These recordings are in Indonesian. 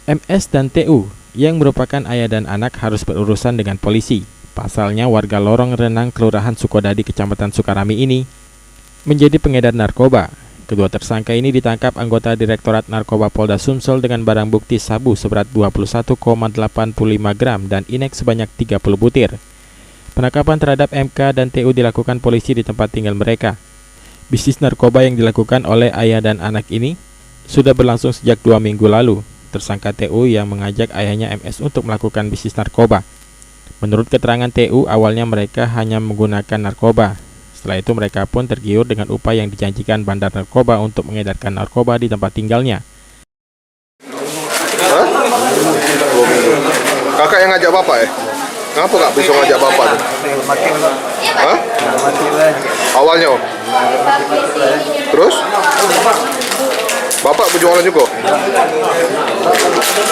MS dan TU yang merupakan ayah dan anak harus berurusan dengan polisi. Pasalnya warga Lorong Renang, Kelurahan Sukodadi, Kecamatan Sukarami ini menjadi pengedar narkoba. Kedua tersangka ini ditangkap anggota Direktorat Narkoba Polda Sumsel dengan barang bukti sabu seberat 21,85 gram dan inek sebanyak 30 butir. Penangkapan terhadap MK dan TU dilakukan polisi di tempat tinggal mereka. Bisnis narkoba yang dilakukan oleh ayah dan anak ini sudah berlangsung sejak 2 minggu lalu. Tersangka TU yang mengajak ayahnya MS untuk melakukan bisnis narkoba. Menurut keterangan TU, awalnya mereka hanya menggunakan narkoba. Setelah itu mereka pun tergiur dengan upah yang dijanjikan bandar narkoba untuk mengedarkan narkoba di tempat tinggalnya. Hah? Kakak yang ngajak bapak ya? Kenapa kak bisa ngajak bapak tuh? Hah? Awalnya oh? Terus? Bapak berjualan juga?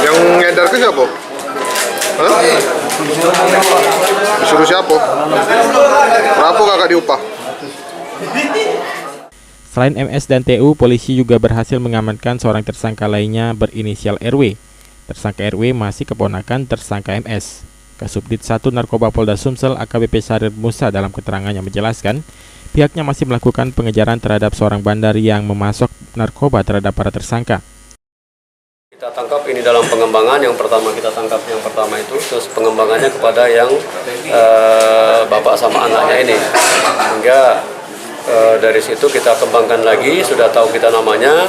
Yang ngedar ke siapa? Hah? Disuruh siapa? Berapa kakak diupah? Selain MS dan TU, polisi juga berhasil mengamankan seorang tersangka lainnya berinisial RW. Tersangka RW masih keponakan tersangka MS. Kasubdit 1 Narkoba Polda Sumsel AKBP Sarir Musa dalam keterangannya menjelaskan, pihaknya masih melakukan pengejaran terhadap seorang bandar yang memasok narkoba terhadap para tersangka. Kita tangkap ini dalam pengembangan, yang pertama itu, terus pengembangannya kepada yang bapak sama anaknya ini. Hingga dari situ kita kembangkan lagi, sudah tahu kita namanya,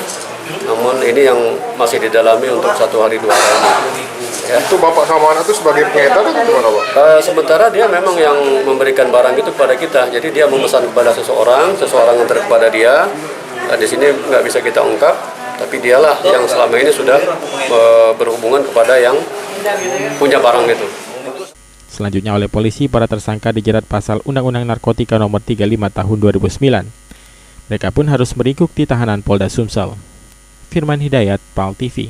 namun ini yang masih didalami untuk 1 hari 2 hari. Ya. Itu bapak sama anak itu sebagai pengedar atau gimana pak? Sementara dia memang yang memberikan barang itu kepada kita, jadi dia memesan kepada seseorang antar kepada dia. Di sini nggak bisa kita ungkap, tapi dialah yang selama ini sudah berhubungan kepada yang punya barang itu. Selanjutnya oleh polisi, para tersangka dijerat pasal Undang-Undang Narkotika Nomor 35 Tahun 2009. Mereka pun harus meringkuk di tahanan Polda Sumsel. Firman Hidayat, PAL TV.